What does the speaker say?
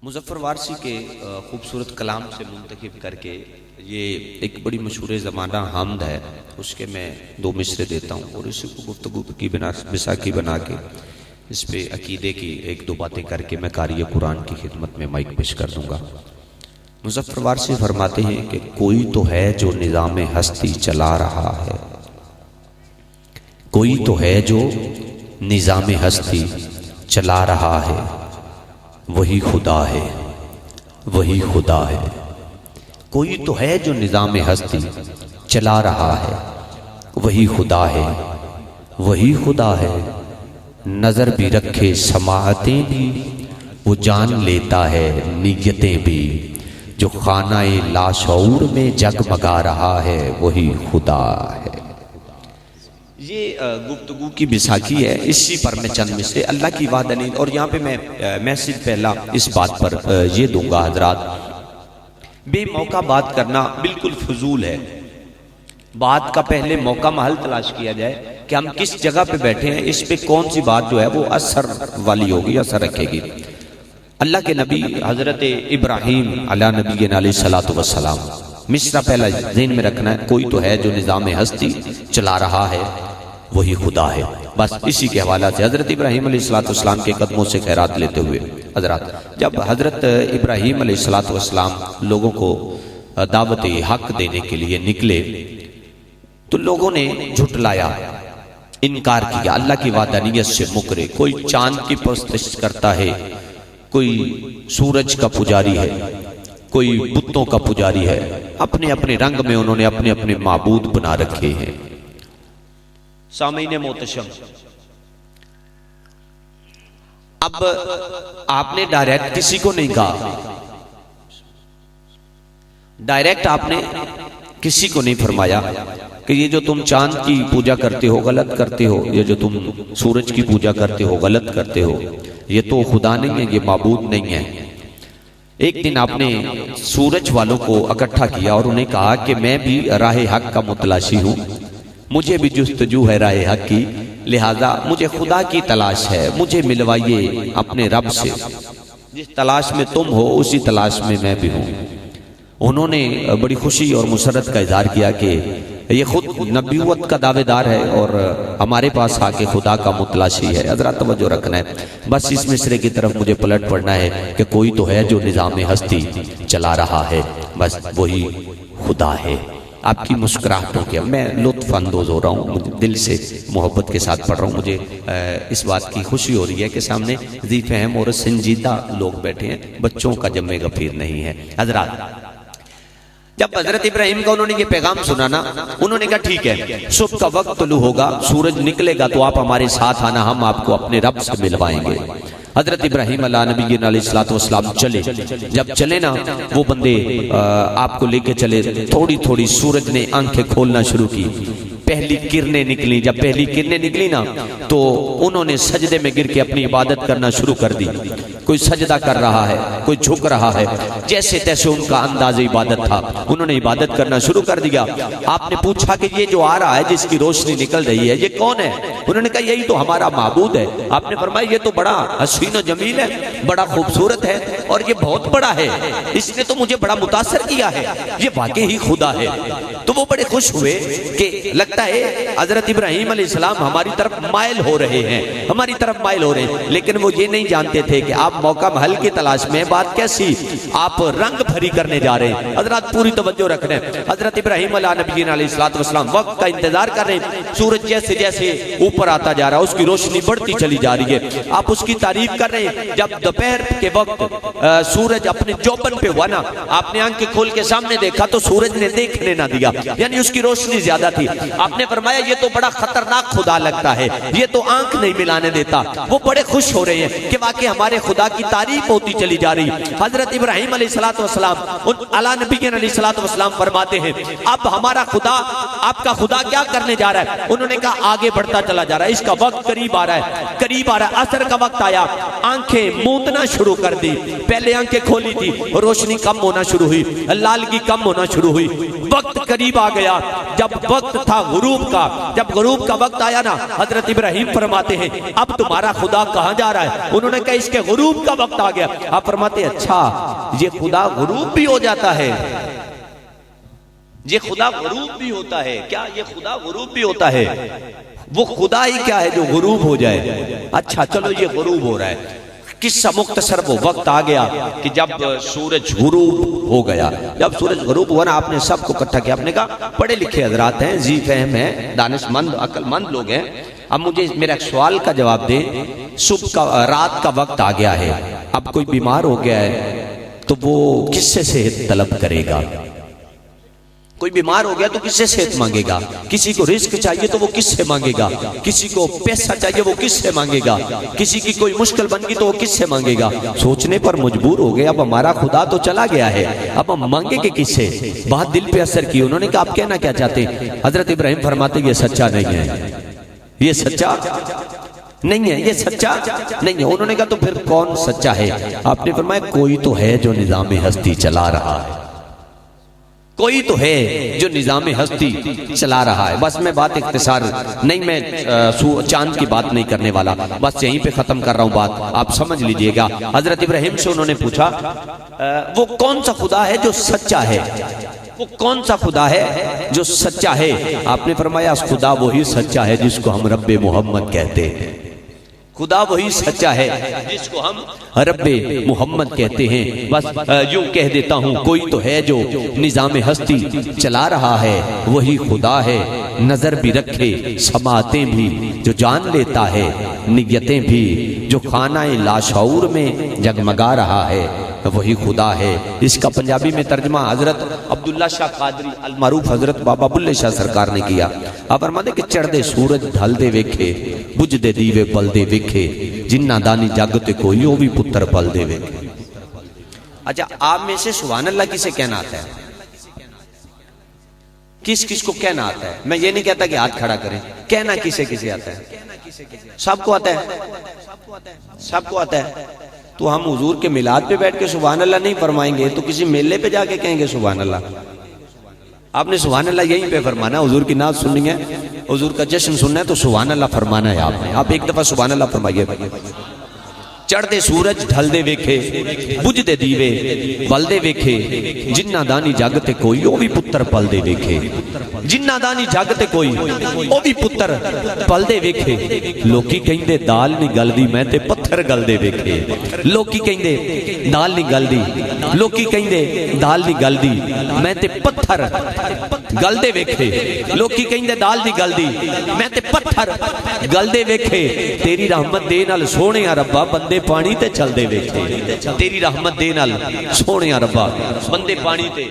मुज़फ़्फ़र वारसी के खूबसूरत कलाम से मुंतखब करके ये एक बड़ी मशहूर ज़माना हमद है, उसके मैं दो मिसरे देता हूँ और इसी को गुफ्तगू की बिसाखी बना के इस पे अकीदे की एक दो बातें करके मैं कारी कुरान की खिदमत में माइक पेश कर दूँगा। मुज़फ़्फ़र वारसी फरमाते हैं कि कोई तो है जो निज़ाम हस्ती चला रहा है, कोई तो है जो निज़ाम हस्ती चला रहा है, वही खुदा है, वही खुदा है। कोई तो है जो निज़ाम हस्ती चला रहा है, वही खुदा है, वही खुदा है। नज़र भी रखे समाअतें भी, वो जान लेता है नियतें भी। जो खानाए लाशऊर में जगमगा रहा है, वही खुदा है। ये गुफ्तगू की बिसाखी है, इसी पर मैं चंद मिसरे अल्लाह की वादनी। और यहाँ पे मैं मैसेज पहला इस बात पर ये दूंगा हजरात, बेमौका बात करना बिल्कुल फजूल है। बात का पहले मौका महल तलाश किया जाए कि हम किस जगह पे बैठे हैं, इस पे कौन सी बात जो है वो असर वाली होगी, असर रखेगी। अल्लाह के नबी हजरत इब्राहीम अला नबी अलैहिस्सलातु वस्सलाम, मिसरा पहला ज़हन में रखना है, कोई तो है जो निज़ाम हस्ती चला रहा है, वही खुदा है। बस इसी के हवाला से हज़रत इब्राहीम अलैहिस्सलाम के कदमों से खैरात लेते हुए हजरत, जब हज़रत इब्राहीम अलैहिस्सलाम लोगों को दावत हक देने के लिए निकले तो लोगों ने झुटलाया, इनकार किया, अल्लाह की वादानियत से मुकरे। कोई चांद की परस्तिश करता है, कोई सूरज का पुजारी है, कोई बुतों का पुजारी है, अपने अपने रंग में उन्होंने अपने अपने माबूद बना रखे हैं। सामीन मोहतरम, अब आपने डायरेक्ट किसी को नहीं कहा, डायरेक्ट आपने किसी को नहीं फरमाया कि ये जो तुम चांद की पूजा करते हो गलत करते हो, ये जो तुम सूरज की पूजा करते हो गलत करते हो, ये तो खुदा नहीं है, ये माबूद नहीं है। एक दिन आपने सूरज वालों को इकट्ठा किया और उन्हें कहा कि मैं भी राह हक का मुतलाशी हूँ, मुझे भी जुस्तजू है राह हक की, लिहाजा मुझे खुदा की तलाश है, मुझे मिलवाइए अपने रब से। जिस तलाश में तुम हो उसी तलाश में मैं भी हूँ। उन्होंने बड़ी खुशी और मुसरत का इजहार किया कि ये खुद नबूवत का दावेदार है और हमारे पास आके खुदा का मुतलाशी है। हज़रात तवज्जो रखना है, बस इस मिसरे की तरफ मुझे पलट पड़ना है कि कोई तो है जो निज़ाम हस्ती चला रहा है, बस वही खुदा है। आपकी मुस्कुराहटों के मैं लुत्फ अंदोज हो रहा हूँ, मुझे दिल से मोहब्बत के साथ पढ़ रहा हूँ। मुझे इस बात की खुशी हो रही है कि सामने ज़ी फ़हम और संजीदा लोग बैठे हैं, बच्चों का जम्मे गफीर नहीं है। हज़रात, जब हजरत इब्राहिम का उन्होंने ये पैगाम सुना ना, उन्होंने कहा ठीक है, सुबह का वक्त तुलू होगा, सूरज निकलेगा तो आप हमारे साथ आना, हम आपको अपने रब से मिलवाएंगे। हजरत इब्राहिम अला नबी अलैहिस्सलाम चले। जब चले ना वो बंदे आपको लेके चले, थोड़ी थोड़ी सूरज ने आंखें खोलना शुरू की, पहली किरणें निकली। जब पहली किरणें निकली ना तो उन्होंने सजदे में गिर के अपनी इबादत करना शुरू कर दी। कोई सजदा कर रहा है, कोई झुक रहा है, जैसे तैसे उनका अंदाज़ इबादत था, उन्होंने इबादत करना शुरू कर दिया। आपने पूछा कि ये जो आ रहा है, जिसकी रोशनी निकल रही है, ये कौन है? उन्होंने कहा यही तो हमारा माबूद है। आपने फरमाया ये तो बड़ा हसीन और जमील है, बड़ा खूबसूरत है और ये बहुत बड़ा है, इसने तो मुझे बड़ा मुतासर किया है, ये वाकई ही खुदा है। तो वो बड़े खुश हुए कि लगता है हजरत इब्राहीम अलैहिस्सलाम हमारी तरफ माइल हो रहे हैं, हमारी तरफ माइल हो रहे हैं। लेकिन वो ये नहीं जानते थे कि आप मौका महल की तलाश में, बात कैसी, आप रंग भरी करने जा रहे हैं। हजरत पूरी तवज्जो रखना है। हजरत इब्राहीम अलैहिस्सलाम वक्त का इंतजार कर रहे हैं। सूरज जैसे जैसे ऊपर आता जा रहा है, उसकी रोशनी बढ़ती चली जा रही है, आप उसकी तारीफ कर रहे हैं। जब दोपहर के वक्त सूरज अपने चौपन पे हुआ ना, आपने आंखें खोल के सामने देखा तो सूरज ने देखने ना दिया, यानी उसकी रोशनी ज्यादा थी। आपने फरमाया ये तो बड़ा खतरनाक खुदा लगता है, ये तो आंख नहीं मिलाने देता। वो बड़े खुश हो रहे हैं कि वाकई हमारे खुदा की तारीफ होती चली जा रही। हजरत इब्राहीम अलैहिस्सलाम फरमाते हैं अब हमारा खुदा, आपका खुदा क्या करने जा रहा है? उन्होंने कहा आगे बढ़ता चला जा रहा है, इसका वक्त करीब आ रहा है, करीब आ रहा है। असर का वक्त आया, आंखें मूंदना शुरू कर दी। पहले आंखें खोली थी, रोशनी कम होना शुरू हुई, लालगी कम होना शुरू हुई, वक्त करीब आ गया, जब वक्त था गुरूब का, जब गुरूब का वक्त आया ना, हजरत इब्राहिम फरमाते हैं अब तुम्हारा खुदा कहाँ जा रहा है? उन्होंने कहा इसके गुरूब का वक्त आ गया। आप फरमाते अच्छा ये खुदा गुरूब भी हो जाता है, ये खुदा गुरूब भी होता है क्या? ये खुदा गुरूब भी होता है? वो खुदा ही क्या है जो गुरूब हो जाए? अच्छा चलो ये गुरूब हो रहा है। किस्सा मुख्तसर वो वक्त आ गया कि जब सूरज गुरूब हो गया। जब सूरज गुरूब हुआ ना, आपने सबको इकट्ठा किया, आपने कहा पढ़े लिखे हजरात हैं, जी फहम है, दानिशमंद अक्लमंद लोग हैं, अब मुझे मेरा एक सवाल का जवाब दे। सुबह का रात का वक्त आ गया है, अब कोई बीमार हो गया है तो वो किससे सेहत तलब करेगा? कोई बीमार हो गया तो किससे सेहत मांगेगा? किसी को रिस्क चाहिए तो वो किससे मांगेगा? किसी को पैसा चाहिए वो किससे मांगेगा? किसी की कोई मुश्किल बन गई तो वो किससे मांगेगा? सोचने पर मजबूर हो गए अब हमारा खुदा तो चला गया है, अब हम मांगेंगे किससे? बात दिल पे असर की। उन्होंने कहा आप कहना क्या चाहते? हजरत इब्राहिम फरमाते ये सच्चा नहीं है, ये सच्चा नहीं है, ये सच्चा नहीं है। उन्होंने कहा तो फिर कौन सच्चा है? आपने फरमाया कोई तो है जो निजाम हस्ती चला रहा है, कोई तो है जो निजाम हस्ती चला रहा है। बस मैं बात इख्तिसार नहीं, मैं चांद की बात नहीं करने वाला, बस यहीं पे खत्म कर रहा हूं बात, आप समझ लीजिएगा। हजरत इब्राहिम से उन्होंने पूछा वो कौन सा खुदा है जो सच्चा है? वो कौन सा खुदा है जो सच्चा है? आपने फरमाया खुदा वही सच्चा है जिसको हम रब्बे मोहम्मद कहते हैं। खुदा वही सच्चा है जिसको हम रब्बे मोहम्मद कहते हैं। बस यूं कह देता हूं कोई तो है जो निजाम हस्ती चला रहा है, वही खुदा है। नजर भी रखे समातें भी जो जान लेता है, नियतें भी जो खानाए लाशऊर में जगमगा रहा है, वही खुदा है। इसका पंजाबी में तर्जमा हजरत अब्दुल्ला शाह कादरी अल मारूफ हजरत बाबा बुल्ले शाह सरकार ने किया। आप फरमाते कि चढ़दे सूरज ढलदे वेखे, बुझदे दीवे बलदे वेखे, जिन्ना दानी जग ते कोई ओ भी पुत्र पलदे वेखे। अच्छा आप में से सुभान अल्लाह किसे कहना आता है? किस किस को कहना आता है? मैं ये नहीं कहता कि हाथ खड़ा करें, कहना किसे किसे आता है? सबको आता है, सबको आता है। तो हम हुजूर के मिलाद पे बैठ के सुभान अल्लाह नहीं फरमाएंगे तो किसी मेले पे जाके कहेंगे सुभान अल्लाह। आपने सुभान अल्लाह यहीं पे फरमाना, हुजूर की नात सुननी है, हुजूर का जश्न सुनना है तो सुभान अल्लाह फरमाना है आपने। आप एक दफा सुभान अल्लाह फरमाइए। चढ़दे सूरज ढलदे वेखे, बुझदे दीवे बलदे वेखे, जिन्ना दानी जागते कोई ओ भी पुत्र पलदे वेखे। जिन्ना दानी जागते कोई ओ भी पुत्र पलदे वेखे। लोकी कहिंदे दाल नहीं गलदी, मैं ते पत्थर गलदे वेखे। लोकी कहिंदे दाल नहीं गलदी, लोकी कहिंदे दाल नहीं गलदी, मैं ते पत्थर गलदे वेखे। लोकी कहिंदे दाल नहीं गलदी, मैं ते पत्थर गलदे वेखे। तेरी रहमत दे नाल सोहणिया रब्बा बंदे पानी ते चलदे वेखे। तेरी रहमत दे नाल सोहणिया रब्बा बंदे पानी ते